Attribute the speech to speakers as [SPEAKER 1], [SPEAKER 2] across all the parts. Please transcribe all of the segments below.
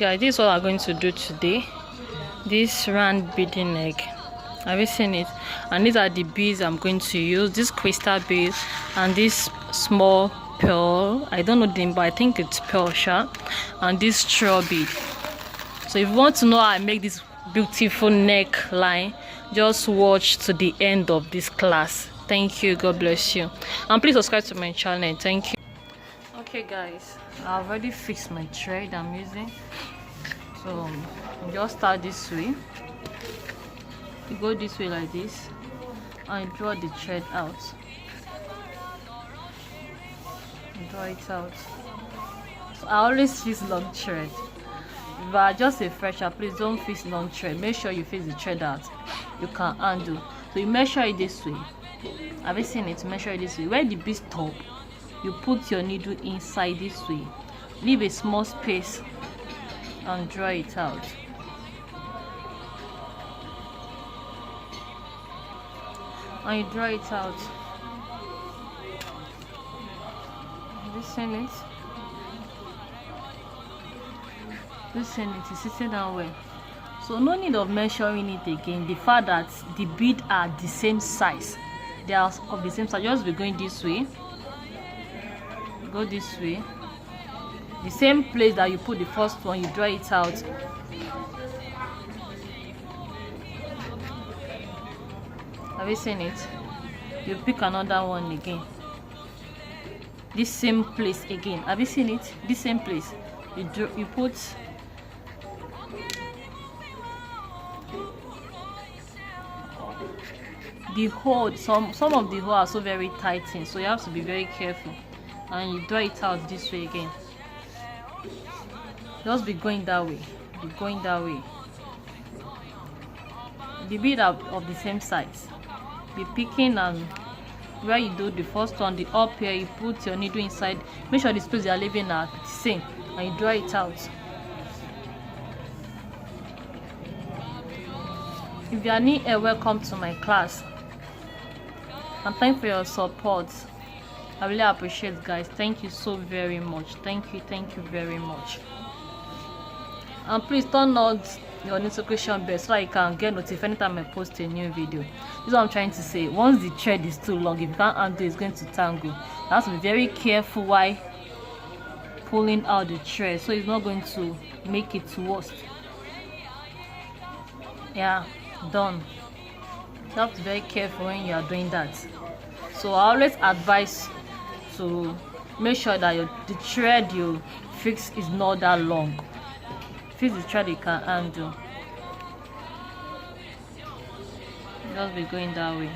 [SPEAKER 1] Guys, this is what I'm going to do today. This round beading egg, have you seen it? And these are the beads I'm going to use. This crystal bead and this small pearl, I don't know the name, but I think it's pearl sharp, and this straw bead. So if you want to know how I make this beautiful neckline, just watch to the end of this class. Thank you, God bless you, and please subscribe to my channel. Thank you. Okay guys, I've already fixed my thread I'm using. So just start this way. You go this way like this and draw the thread out. Draw it out. So I always fix long thread, but just a fresher, please don't fix long thread. Make sure you fix the thread that you can handle. So you measure it this way. Have you seen it? Measure it this way. Where the bead stop, you put your needle inside this way. Leave a small space and draw it out. And you draw it out. Have you seen it? Listen, it is sitting down well. So no need of measuring it again. The fact that the beads are the same size, they are of the same size. Just be going this way. Go this way. The same place that you put the first one, you draw it out. Have you seen it? You pick another one again. This same place again. Have you seen it? This same place. You put the hole. Some of the holes are so very tight in, so you have to be very careful. And you draw it out this way again. Just be going that way. Be going that way. The bead are of the same size. Be picking, and where you do the first one, the up here, you put your needle inside. Make sure the space you are leaving are the same, and you draw it out. If you are new here, welcome to my class, and thank you for your support. I really appreciate it, guys. Thank you so very much. Thank you very much. And please turn on your notification bell so that you can get notified anytime I post a new video. This is what I'm trying to say. Once the thread is too long, if you can't undo, it's going to tangle. You have to be very careful while pulling out the thread, so it's not going to make it worse. Yeah, done. You have to be very careful when you are doing that. So I always advise to make sure that the thread you fix is not that long. Fix the thread you can handle. Just be going that way.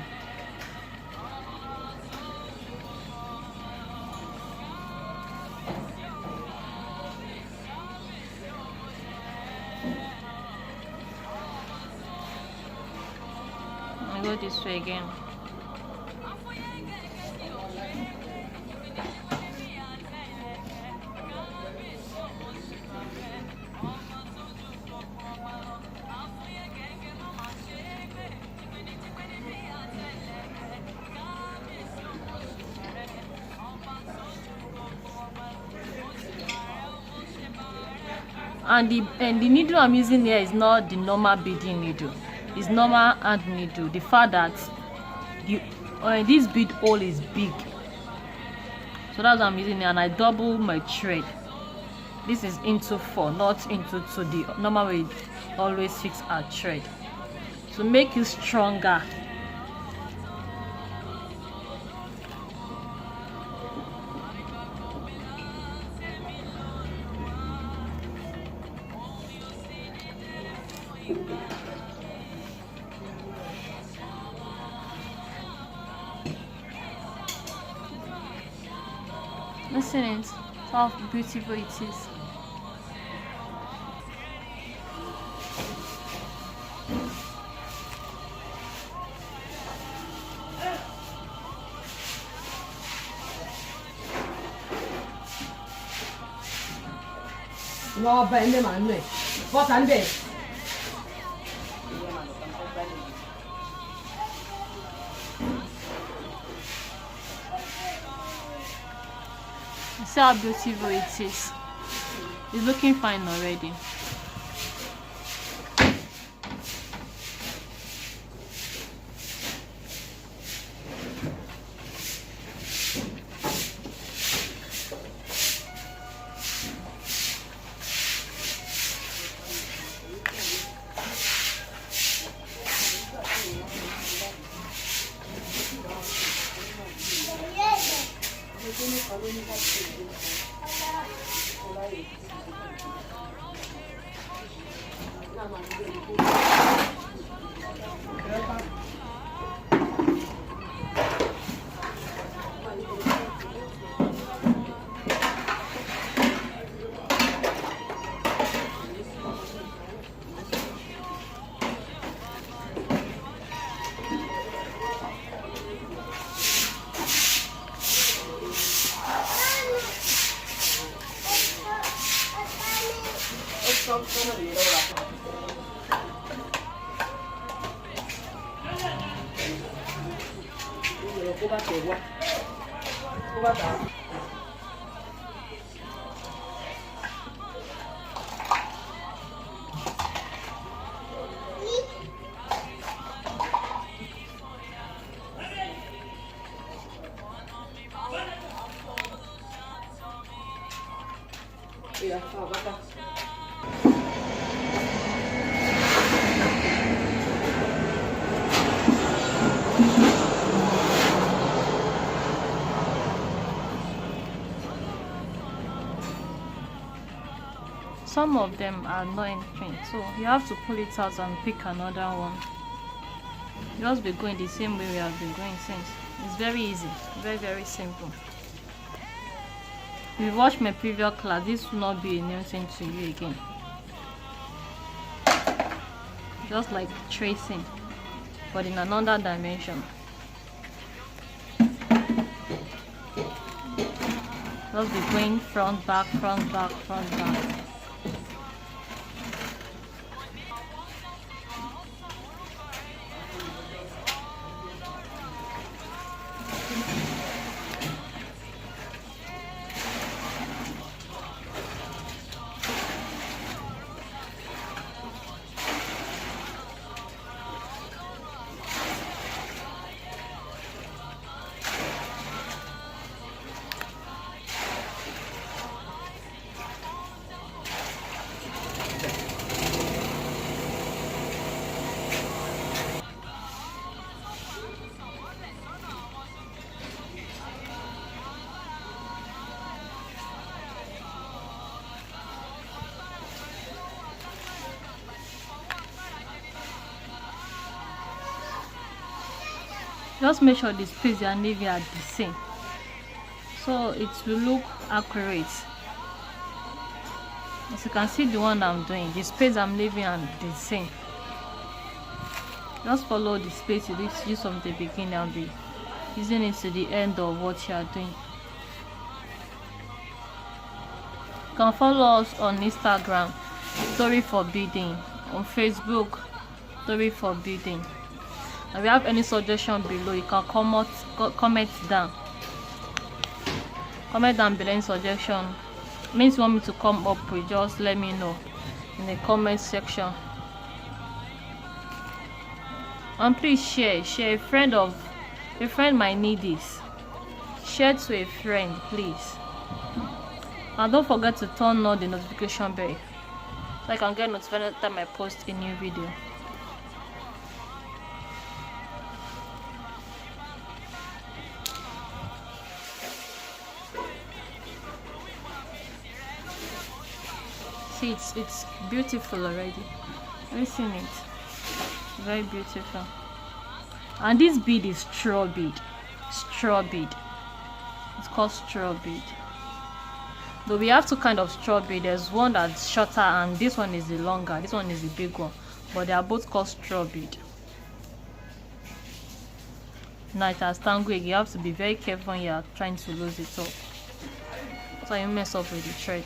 [SPEAKER 1] I go this way again. And the needle I'm using here is not the normal beading needle. It's normal hand needle. The fact that this bead hole is big, so that's what I'm using here, and I double my thread. This is into 4, not into 2, the normal way always fix our thread to make it stronger. Listen it, how beautiful it is.
[SPEAKER 2] Lo bende manne. What and this?
[SPEAKER 1] See how beautiful it is. It's looking fine already. Some of them are not entering, so you have to pull it out and pick another one. Just be going the same way we have been going since. It's very easy, very simple. If you watch my previous class, this will not be a new thing to you again. Just like tracing, but in another dimension. Just be going front, back, front, back, front, back. Just make sure the space you are leaving are the same, so it will look accurate. As you can see, the one I'm doing, the space I'm leaving are the same. Just follow the space you use from the beginning and be using it to the end of what you are doing. You can follow us on Instagram, Story for Beading, on Facebook, Story for Beading. If you have any suggestion below, you can comment down. Comment down below any suggestion. Means you want me to come up with, just let me know in the comment section. And please share. A friend might need this. Share to a friend, please. And don't forget to turn on the notification bell so I can get notified every time I post a new video. See, it's beautiful already. Have you seen it? Very beautiful. And this bead is straw bead. It's called straw bead. Though we have two kind of straw bead. There's one that's shorter and this one is the longer. This one is the big one, but they are both called straw bead. Now it has tangled. You have to be very careful when you are trying to lose it up, so you mess up with the thread.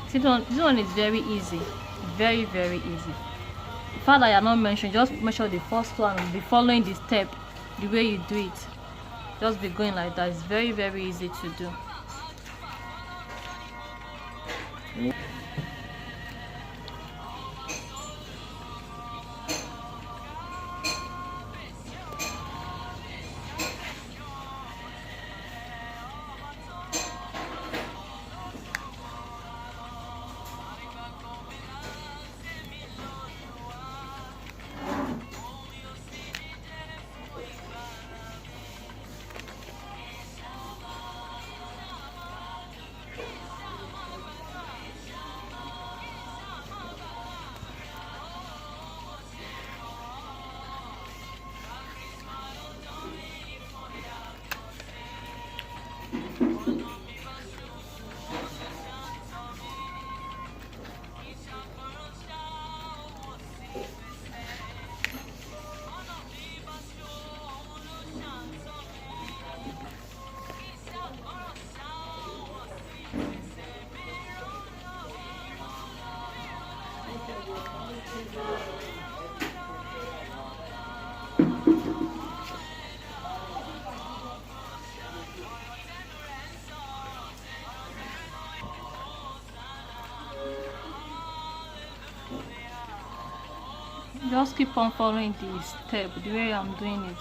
[SPEAKER 1] See, this one is very easy, very easy. fact that you're not mentioning, just measure the first one and be following the step the way you do it. Just be going like that. It's very, very easy to do. Just keep on following the step the way I'm doing it.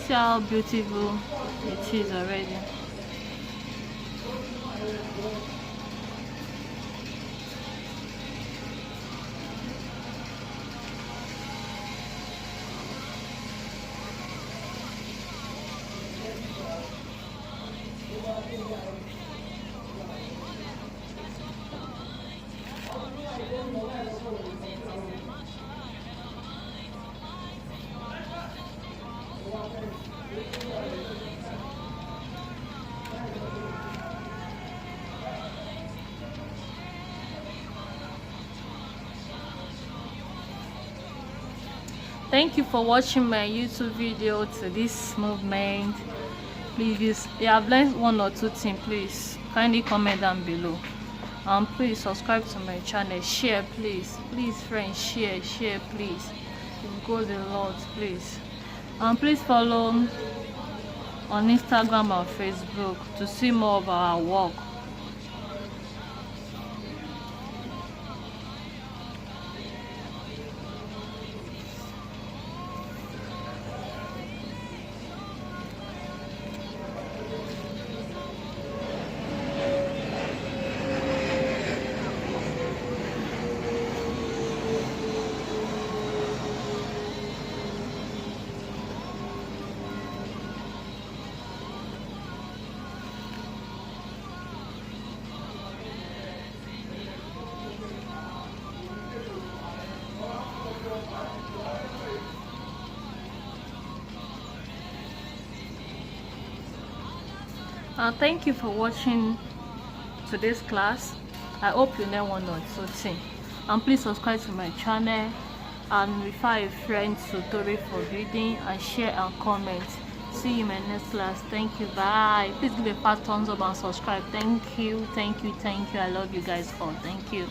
[SPEAKER 1] See how beautiful it is already. Thank you for watching my YouTube video to this movement. Please, if you have learned one or two things, please kindly comment down below. Please subscribe to my channel, share please, friends, share please. It goes a lot, please. Please follow on Instagram and Facebook to see more of our work. Thank you for watching today's class. I hope you learn one or two things. Please subscribe to my channel and refer a friend to tutorial for beading, and share and comment. See you in my next class. Thank you. Bye. Please give a fat thumbs up and subscribe. Thank you. I love you guys all. Thank you.